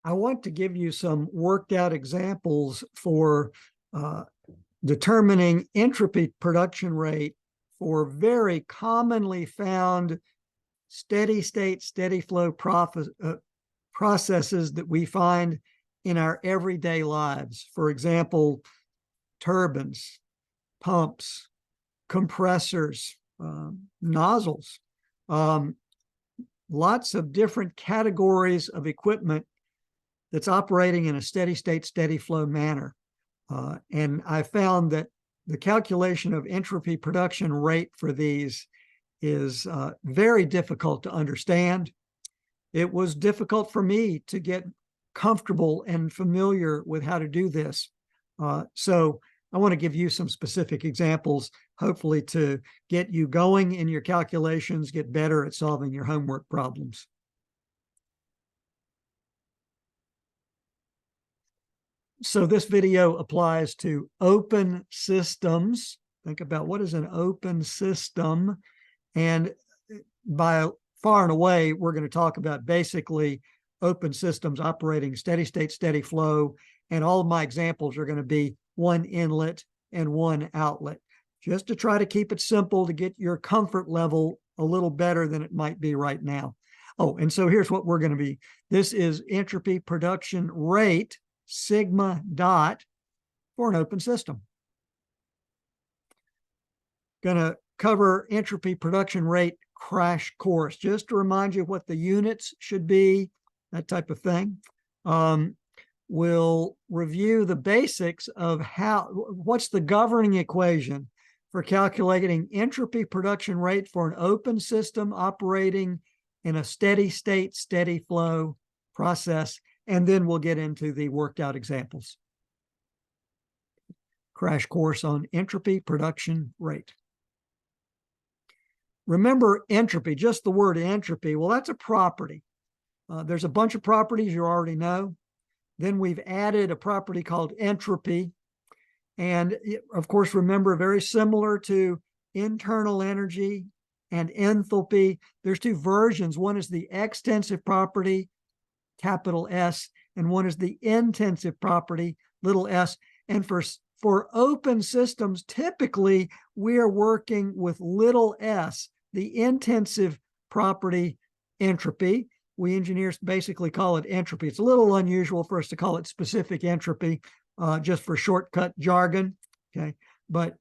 I want to give you some worked out examples for determining entropy production rate for very commonly found steady state, steady flow processes that we find in our everyday lives. For example, turbines, pumps, compressors, nozzles, lots of different categories of equipment that's operating in a steady state, steady flow manner. And I found that the calculation of entropy production rate for these is very difficult to understand. It was difficult for me to get comfortable and familiar with how to do this. So I want to give you some specific examples, hopefully to get you going in your calculations, get better at solving your homework problems. So this video applies to open systems. Think about what is an open system. And by far and away, we're going to talk about basically open systems operating steady state, steady flow. And all of my examples are going to be one inlet and one outlet, just to try to keep it simple to get your comfort level a little better than it might be right now. Oh, and so here's what we're going to be. This is entropy production rate, sigma dot, for an open system. Going to cover entropy production rate crash course, just to remind you what the units should be, that type of thing. We'll review the basics of what's the governing equation for calculating entropy production rate for an open system operating in a steady state, steady flow process. And then we'll get into the worked out examples. Crash course on entropy production rate. Remember entropy, just the word entropy. Well, that's a property. There's a bunch of properties you already know. Then we've added a property called entropy. And of course, remember, very similar to internal energy and enthalpy, there's two versions. One is the extensive property, capital S, and one is the intensive property, little s. And for open systems, typically we are working with little s, the intensive property entropy. We engineers basically call it entropy. It's a little unusual for us to call it specific entropy, just for shortcut jargon, okay? But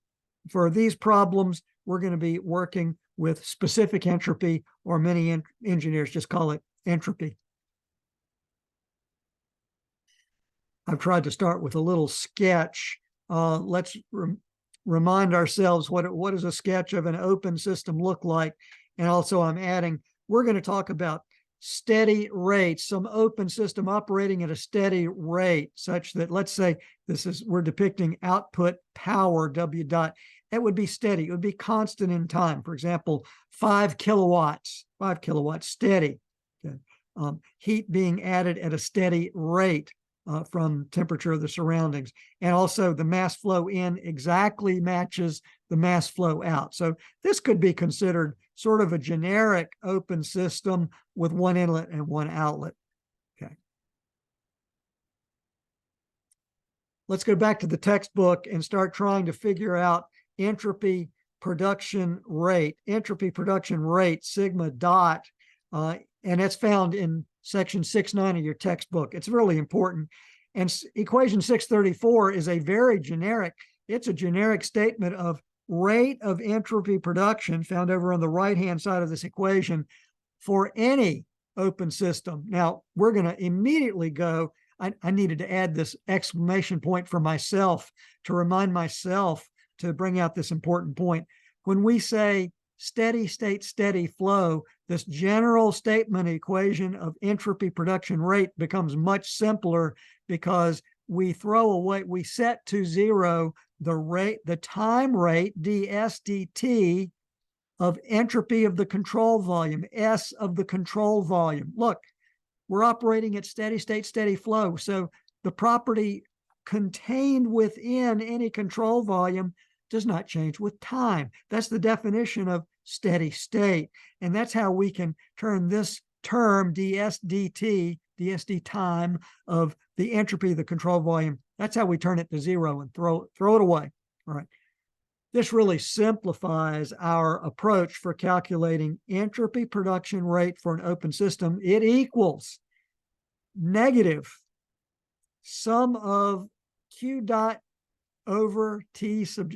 for these problems, we're going to be working with specific entropy, or many engineers just call it entropy. I've tried to start with a little sketch. Let's remind ourselves what does a sketch of an open system look like. And also I'm adding, we're going to talk about steady rates, some open system operating at a steady rate, such that, let's say we're depicting output power, W dot. It would be steady. It would be constant in time. For example, 5 kilowatts steady. Okay. Heat being added at a steady rate from temperature of the surroundings. And also the mass flow in exactly matches the mass flow out. So this could be considered sort of a generic open system with one inlet and one outlet. Okay. Let's go back to the textbook and start trying to figure out entropy production rate. Entropy production rate, sigma dot, and that's found in section 6.9 of your textbook. It's really important. And equation 634 is a very generic, it's a generic statement of rate of entropy production found over on the right-hand side of this equation for any open system. Now, we're going to immediately go, I needed to add this exclamation point for myself to remind myself to bring out this important point. When we say steady state, steady flow, this general statement equation of entropy production rate becomes much simpler because we set to zero the time rate, ds dt, of entropy of the control volume, S of the control volume. Look, we're operating at steady state, steady flow. So the property contained within any control volume does not change with time. That's the definition of steady state. And that's how we can turn this term ds dt dsD time of the entropy of the control volume. That's how we turn it to zero and throw it away. All right. This really simplifies our approach for calculating entropy production rate for an open system. It equals negative sum of Q dot over T sub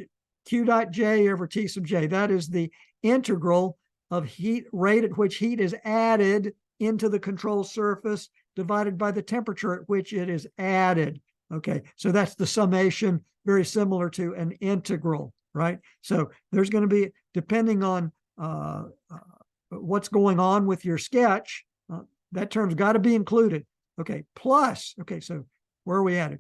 Q dot J over T sub J. That is the integral of heat rate at which heat is added into the control surface divided by the temperature at which it is added. Okay, so that's the summation, very similar to an integral, right? So there's going to be, depending on what's going on with your sketch, that term's got to be included. Okay, plus, okay, so where are we at?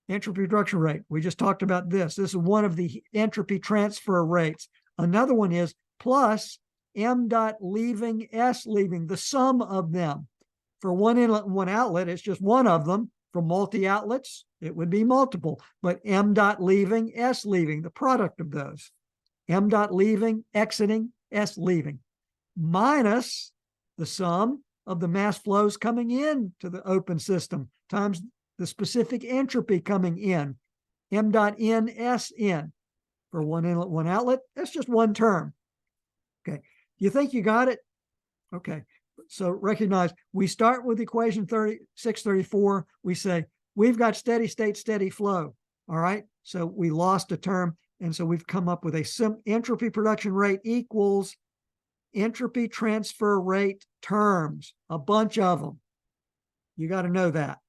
Entropy production rate. We just talked about this. This is one of the entropy transfer rates. Another one is plus M dot leaving, S leaving, the sum of them. For one inlet and one outlet, it's just one of them. For multi-outlets, it would be multiple. But M dot leaving, S leaving, the product of those. M dot leaving, exiting, S leaving. Minus the sum of the mass flows coming in to the open system times the specific entropy coming in, M dot in, S in. For one inlet, one outlet, that's just one term. Okay, you think you got it? Okay, so recognize we start with equation 634. We say we've got steady state, steady flow. All right, so we lost a term, and so we've come up with a entropy production rate equals entropy transfer rate terms, a bunch of them. You got to know that.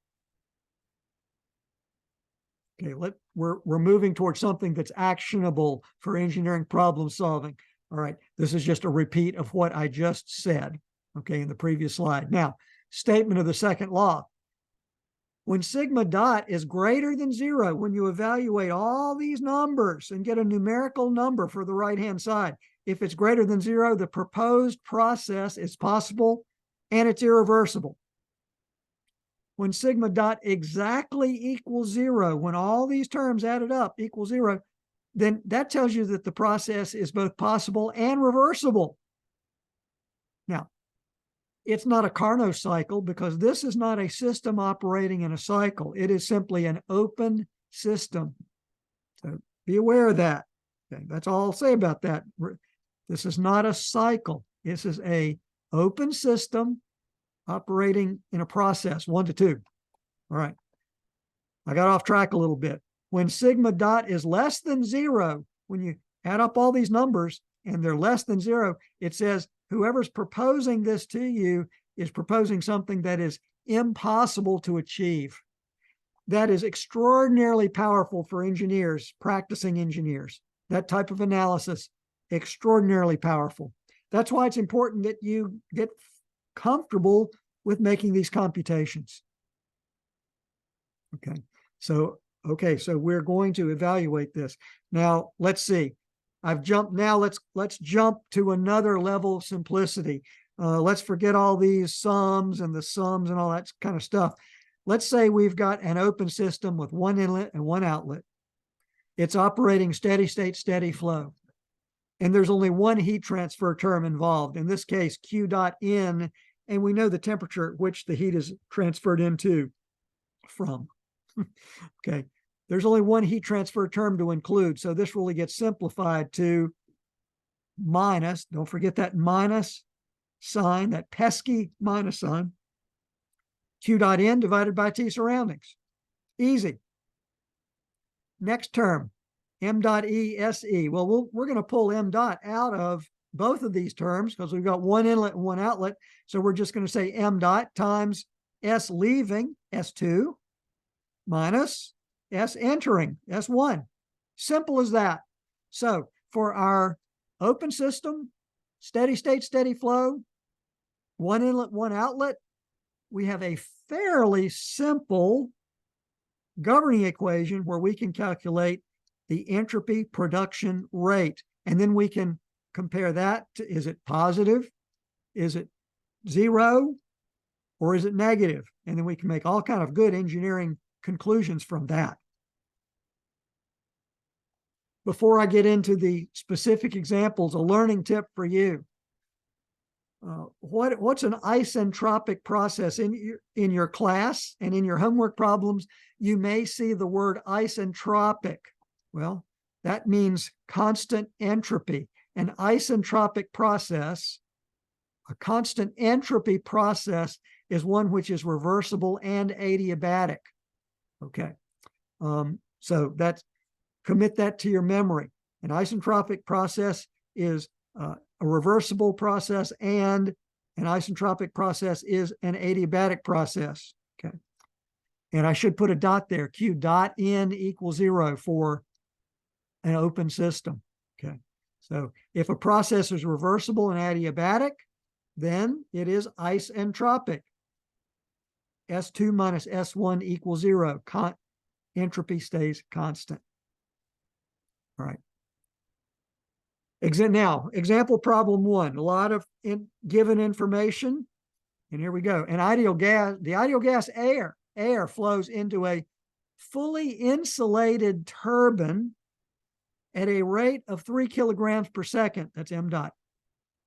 Okay, we're moving towards something that's actionable for engineering problem solving. All right, this is just a repeat of what I just said, okay, in the previous slide. Now, statement of the second law. When sigma dot is greater than zero, when you evaluate all these numbers and get a numerical number for the right-hand side, if it's greater than zero, the proposed process is possible and it's irreversible. When sigma dot exactly equals zero, when all these terms added up equal zero, then that tells you that the process is both possible and reversible. Now, it's not a Carnot cycle because this is not a system operating in a cycle. It is simply an open system. So be aware of that. Okay, that's all I'll say about that. This is not a cycle. This is an open system operating in a process, 1 to 2. All right. I got off track a little bit. When sigma dot is less than zero, when you add up all these numbers and they're less than zero, it says whoever's proposing this to you is proposing something that is impossible to achieve. That is extraordinarily powerful for engineers, practicing engineers. That type of analysis, extraordinarily powerful. That's why it's important that you get comfortable with making these computations. Okay, so we're going to evaluate this. Now, let's see. I've jumped now. Let's jump to another level of simplicity. Let's forget all these sums and the sums and all that kind of stuff. Let's say we've got an open system with one inlet and one outlet. It's operating steady state, steady flow. And there's only one heat transfer term involved, in this case, Q dot in, and we know the temperature at which the heat is transferred into from. Okay, there's only one heat transfer term to include, so this really gets simplified to minus, don't forget that minus sign, that pesky minus sign, Q dot in divided by T surroundings. Easy. Next term, M dot E S E. Well, we're going to pull M dot out of both of these terms because we've got one inlet and one outlet. So we're just going to say M dot times S leaving, S2, minus S entering, S1. Simple as that. So for our open system, steady state, steady flow, one inlet, one outlet, we have a fairly simple governing equation where we can calculate the entropy production rate. And then we can compare that to, is it positive? Is it zero? Or is it negative? And then we can make all kind of good engineering conclusions from that. Before I get into the specific examples, a learning tip for you. What's an isentropic process? In your class and in your homework problems, you may see the word isentropic. Well, that means constant entropy. An isentropic process, a constant entropy process, is one which is reversible and adiabatic. Okay, so that's, commit that to your memory. An isentropic process is a reversible process, and an isentropic process is an adiabatic process. Okay, and I should put a dot there. Q dot n equals 0 for an open system. Okay, so if a process is reversible and adiabatic, then it is isentropic. S2 minus S1 equals 0. Entropy stays constant. All right. Now, example problem 1, a lot of given information. And here we go. The ideal gas air flows into a fully insulated turbine at a rate of 3 kilograms per second. That's m dot.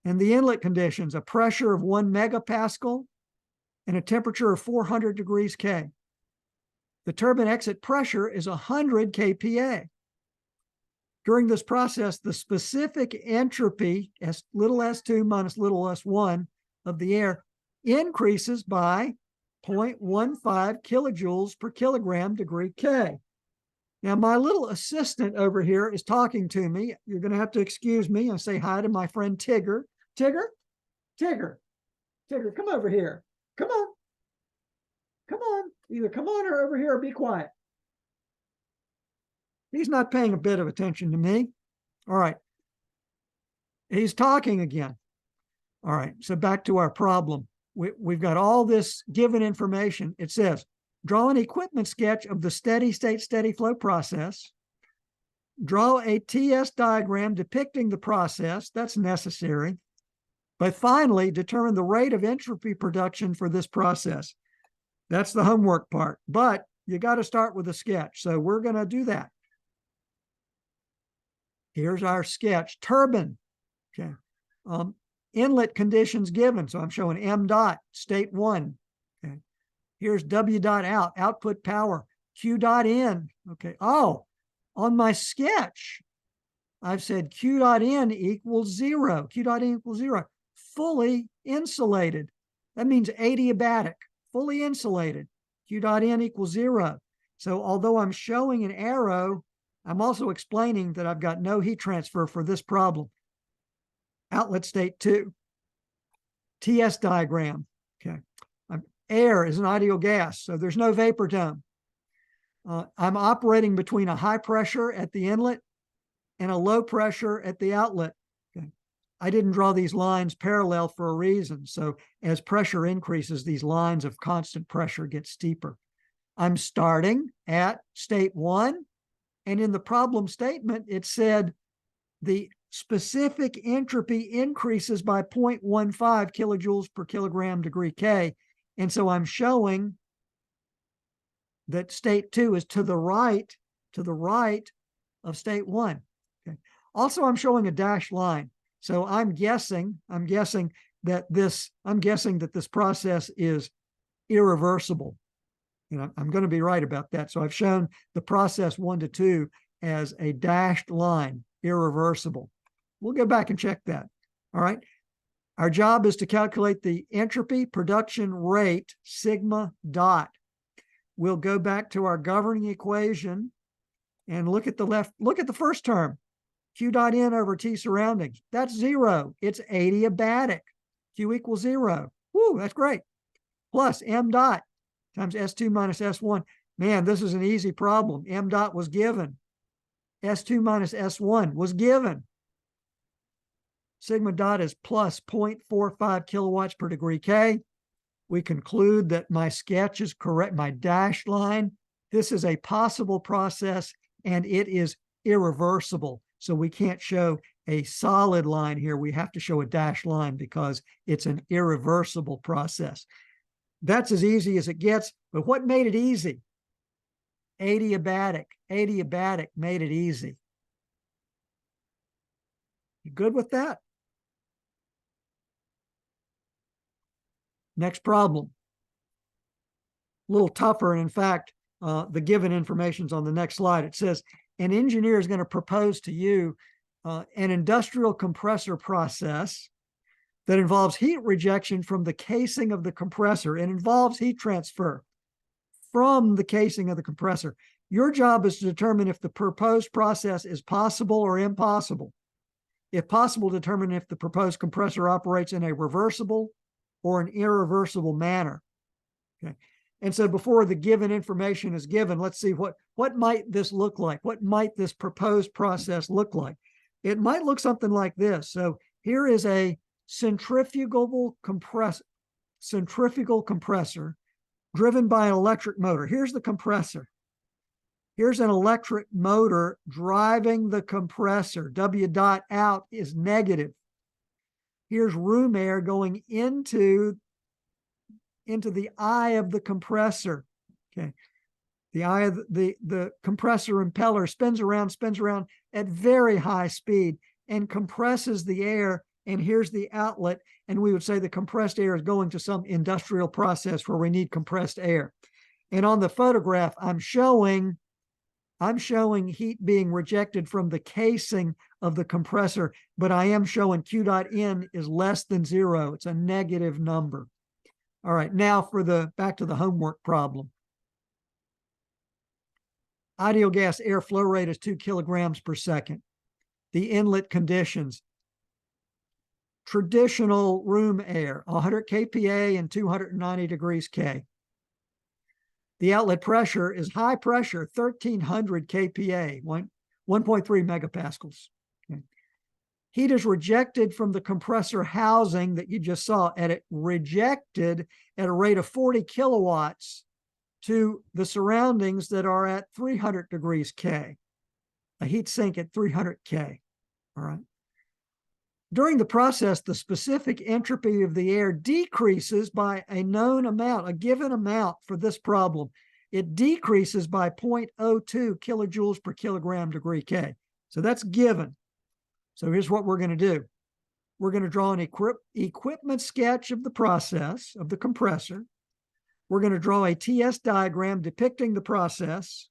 And the inlet conditions, a pressure of 1 megapascal and a temperature of 400 degrees K. The turbine exit pressure is 100 kPa. During this process, the specific entropy, little s2 minus little s1 of the air, increases by 0.15 kilojoules per kilogram degree K. Now, my little assistant over here is talking to me. You're going to have to excuse me and say hi to my friend Tigger. Tigger, come over here. Come on. Either come on or over here or be quiet. He's not paying a bit of attention to me. All right. He's talking again. All right. So back to our problem. We've got all this given information. It says, draw an equipment sketch of the steady state, steady flow process. Draw a TS diagram depicting the process. That's necessary. But finally, determine the rate of entropy production for this process. That's the homework part. But you got to start with a sketch. So we're going to do that. Here's our sketch. Turbine. Okay. Inlet conditions given. So I'm showing m dot, state 1. Okay. Here's w dot out, output power. Q dot in. Okay. Oh, on my sketch, I've said Q dot in equals 0. Q dot in equals 0. Fully insulated. That means adiabatic. Fully insulated. Q dot in equals 0. So although I'm showing an arrow, I'm also explaining that I've got no heat transfer for this problem. Outlet state 2. TS diagram. Okay. Air is an ideal gas, so there's no vapor dome. I'm operating between a high pressure at the inlet and a low pressure at the outlet. Okay. I didn't draw these lines parallel for a reason. So as pressure increases, these lines of constant pressure get steeper. I'm starting at state 1. And in the problem statement, it said the specific entropy increases by 0.15 kilojoules per kilogram degree K. And so I'm showing that state 2 is to the right of state 1. Okay. Also, I'm showing a dashed line. So I'm guessing that this process is irreversible. I'm going to be right about that. So I've shown the process 1 to 2 as a dashed line, irreversible. We'll go back and check that. All right. Our job is to calculate the entropy production rate, sigma dot. We'll go back to our governing equation and look at the first term, Q dot N over T surroundings. That's 0. It's adiabatic. Q equals 0. Woo, that's great. Plus m dot times S2 minus S1. Man, this is an easy problem. M dot was given. S2 minus S1 was given. Sigma dot is plus 0.45 kilowatts per degree K. We conclude that my sketch is correct, my dashed line. This is a possible process and it is irreversible. So we can't show a solid line here. We have to show a dashed line because it's an irreversible process. That's as easy as it gets. But what made it easy? Adiabatic. Adiabatic made it easy. You good with that? Next problem. A little tougher. And in fact, the given information is on the next slide. It says, an engineer is going to propose to you an industrial compressor process that involves heat rejection from the casing of the compressor. It involves heat transfer from the casing of the compressor. Your job is to determine if the proposed process is possible or impossible. If possible, determine if the proposed compressor operates in a reversible or an irreversible manner. Okay. And so before the given information is given, let's see what might this look like? What might this proposed process look like? It might look something like this. So here is a centrifugal compressor driven by an electric motor. Here's the compressor. Here's an electric motor driving the compressor. W dot out is negative. Here's room air going into the eye of the compressor. Okay. The eye of the compressor impeller spins around at very high speed and compresses the air. And here's the outlet. And we would say the compressed air is going to some industrial process where we need compressed air. And on the photograph, I'm showing heat being rejected from the casing of the compressor, but I am showing Q dot N is less than 0. It's a negative number. All right, now for back to the homework problem. Ideal gas air flow rate is 2 kilograms per second. The inlet conditions: traditional room air, 100 kPa and 290 degrees K. The outlet pressure is high pressure, 1300 kPa, 1.3 megapascals. Okay. Heat is rejected from the compressor housing that you just saw, rejected at a rate of 40 kilowatts to the surroundings that are at 300 degrees K, a heat sink at 300 K. All right. During the process, the specific entropy of the air decreases by a known amount, a given amount for this problem. It decreases by 0.02 kilojoules per kilogram degree K. So that's given. So here's what we're going to do. We're going to draw an equipment sketch of the process, of the compressor. We're going to draw a TS diagram depicting the process.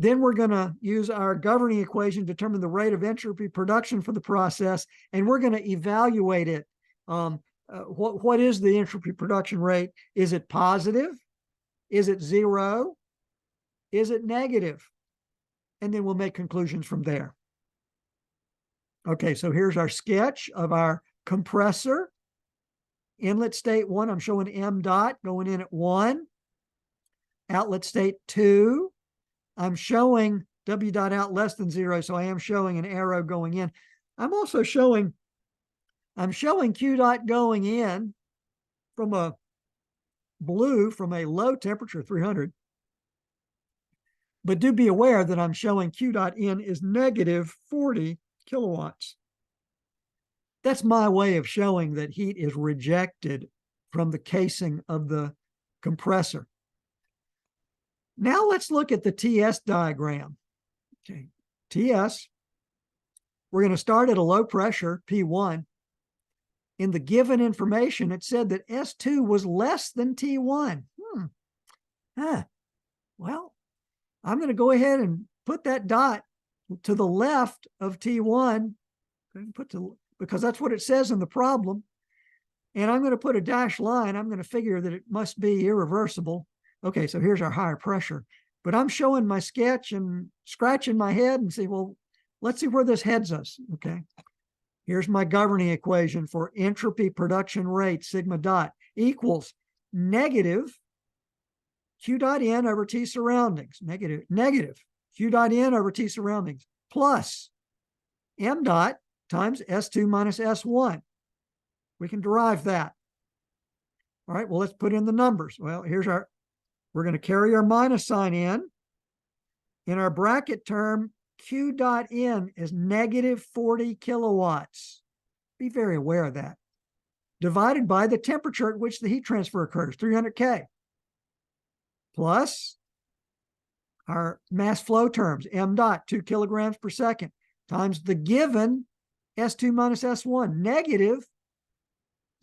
Then we're going to use our governing equation to determine the rate of entropy production for the process, and we're going to evaluate it. What is the entropy production rate? Is it positive? Is it 0? Is it negative? And then we'll make conclusions from there. Okay, so here's our sketch of our compressor. Inlet state 1, I'm showing M dot going in at 1. Outlet state 2. I'm showing W dot out less than 0, so I am showing an arrow going in. I'm showing Q dot going in from a blue, from a low temperature, 300. But do be aware that I'm showing Q dot N is negative 40 kilowatts. That's my way of showing that heat is rejected from the casing of the compressor. Now let's look at the TS diagram. Okay, TS, we're going to start at a low pressure, P1. In the given information, it said that S2 was less than T1. Well, I'm going to go ahead and put that dot to the left of T1, because that's what it says in the problem. And I'm going to put a dashed line. I'm going to figure that it must be irreversible. Okay, so here's our higher pressure. But I'm showing my sketch and scratching my head and say, well, let's see where this heads us. Okay, here's my governing equation for entropy production rate, sigma dot, equals negative Q dot N over T surroundings, negative Q dot N over T surroundings, plus M dot times S2 minus S1. We can derive that. All right, well, let's put in the numbers. Well, we're going to carry our minus sign in. In our bracket term, Q dot N is negative 40 kilowatts. Be very aware of that. Divided by the temperature at which the heat transfer occurs, 300 K. Plus our mass flow terms, M dot, 2 kilograms per second, times the given S2 minus S1, negative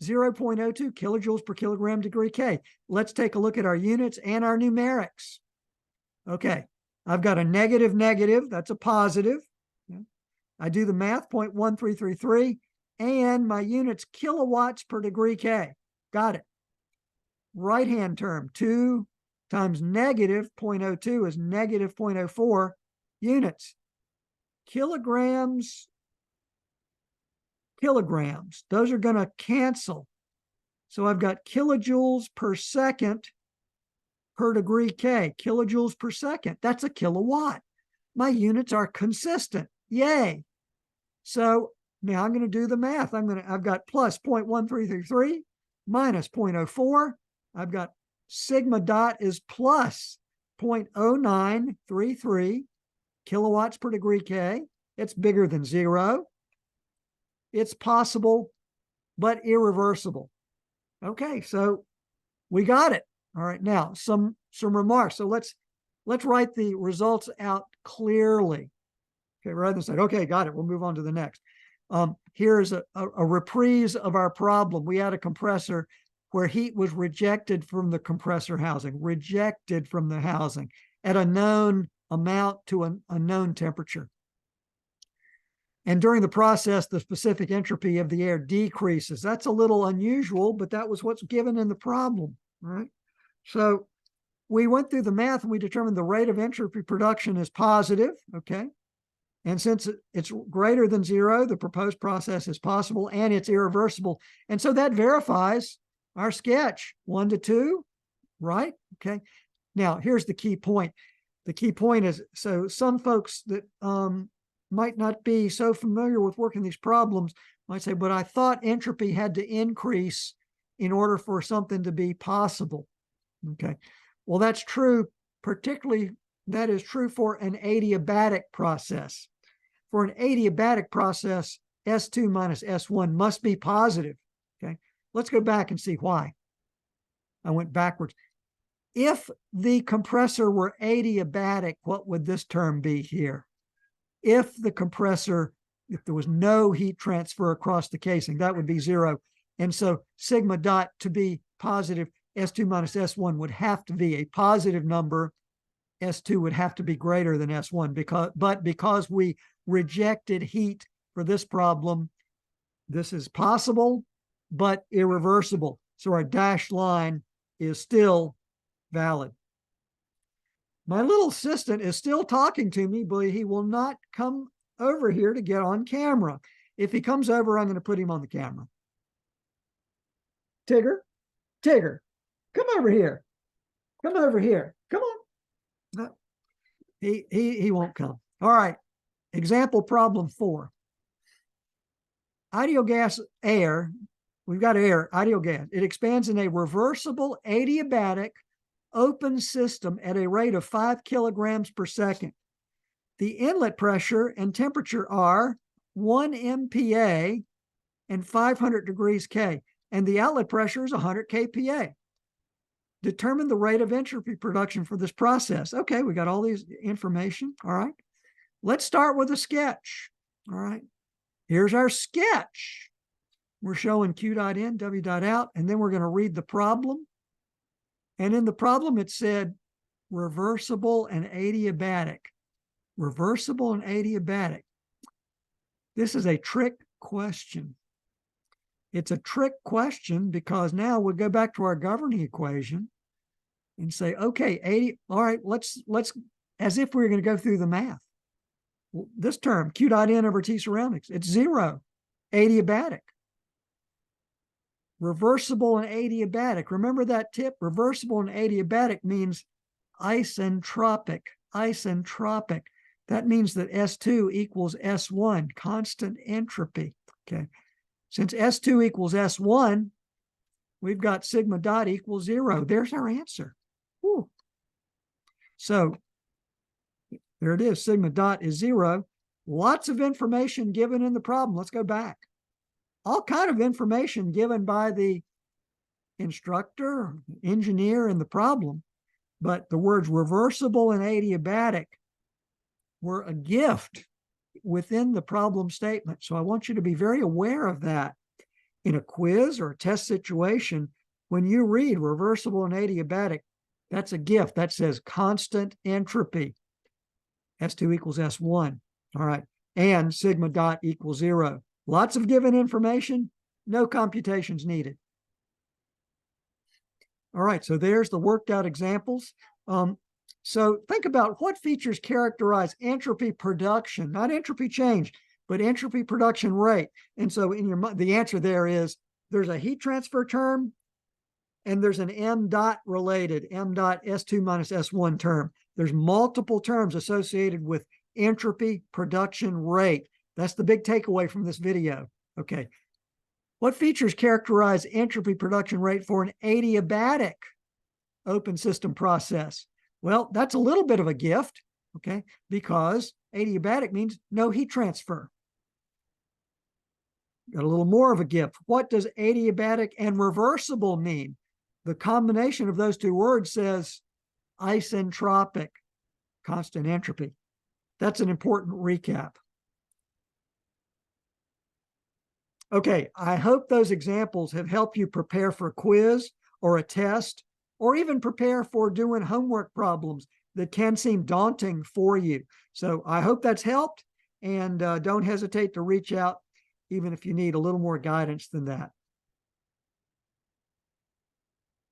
0.02 kilojoules per kilogram degree K. Let's take a look at our units and our numerics. Okay, I've got a negative, that's a positive. I do the math, 0.1333, and my unit's kilowatts per degree K. Got it. Right-hand term, 2 times negative 0.02 is negative 0.04 units. Kilograms, those are going to cancel. So I've got kilojoules per second per degree K, kilojoules per second. That's a kilowatt. My units are consistent. Yay. So now I'm going to do the math. I've got plus 0.1333 minus 0.04. I've got sigma dot is plus 0.0933 kilowatts per degree K. It's bigger than 0. It's possible, but irreversible. Okay, so we got it. All right, now some remarks. So let's write the results out clearly. Okay, rather than say, okay, got it. We'll move on to the next. Here's a reprise of our problem. We had a compressor where heat was rejected from the compressor housing, rejected from the housing at a known amount to a known temperature. And during the process, the specific entropy of the air decreases. That's a little unusual, but that was what's given in the problem, right? So we went through the math and we determined the rate of entropy production is positive, okay? And since it's greater than 0, the proposed process is possible and it's irreversible. And so that verifies our sketch, 1 to 2, right? Okay. Now, here's the key point. The key point is, so some folks that might not be so familiar with working these problems might say, but I thought entropy had to increase in order for something to be possible. Okay. Well, that's true, particularly that is true for an adiabatic process. For an adiabatic process, S2 minus S1 must be positive. Okay. Let's go back and see why. I went backwards. If the compressor were adiabatic, what would this term be here? If there was no heat transfer across the casing, that would be 0. And so sigma dot to be positive, S2 minus S1 would have to be a positive number. S2 would have to be greater than S1 because we rejected heat for this problem, this is possible, but irreversible. So our dashed line is still valid. My little assistant is still talking to me, but he will not come over here to get on camera. If he comes over, I'm going to put him on the camera. Tigger, come over here. Come over here. Come on. No, he won't come. All right. Example problem 4. Ideal gas air. We've got air, ideal gas. It expands in a reversible adiabatic open system at a rate of 5 kilograms per second. The inlet pressure and temperature are 1 MPa and 500 degrees K, and the outlet pressure is 100 kPa. Determine the rate of entropy production for this process. Okay, we got all these information. All right. Let's start with a sketch. All right. Here's our sketch. We're showing Q dot in, W dot out, and then we're going to read the problem. And in the problem, it said reversible and adiabatic. Reversible and adiabatic. This is a trick question. It's a trick question because now we'll go back to our governing equation and say, okay, 80, all right, let's as if we were going to go through the math. Well, this term, Q dot N over T surroundings, it's 0, adiabatic. Reversible and adiabatic. Remember that tip? Reversible and adiabatic means isentropic. Isentropic. That means that S2 equals S1, constant entropy. Okay. Since S2 equals S1, we've got sigma dot equals 0. There's our answer. Whew. So there it is. Sigma dot is 0. Lots of information given in the problem. Let's go back. All kind of information given by the instructor, engineer in the problem, but the words reversible and adiabatic were a gift within the problem statement. So I want you to be very aware of that. in a quiz or a test situation, when you read reversible and adiabatic, that's a gift that says constant entropy. S2 equals S1. All right. And sigma dot equals 0. Lots of given information, no computations needed. All right. So there's the worked out examples. So think about what features characterize entropy production, not entropy change, but entropy production rate. And so in your the answer there is there's a heat transfer term and there's an M dot related, M dot S2 minus S1 term. There's multiple terms associated with entropy production rate. That's the big takeaway from this video. Okay. What features characterize entropy production rate for an adiabatic open system process? Well, that's a little bit of a gift, okay, because adiabatic means no heat transfer. Got a little more of a gift. What does adiabatic and reversible mean? The combination of those two words says isentropic, constant entropy. That's an important recap. Okay, I hope those examples have helped you prepare for a quiz or a test, or even prepare for doing homework problems that can seem daunting for you. So I hope that's helped, and don't hesitate to reach out even if you need a little more guidance than that.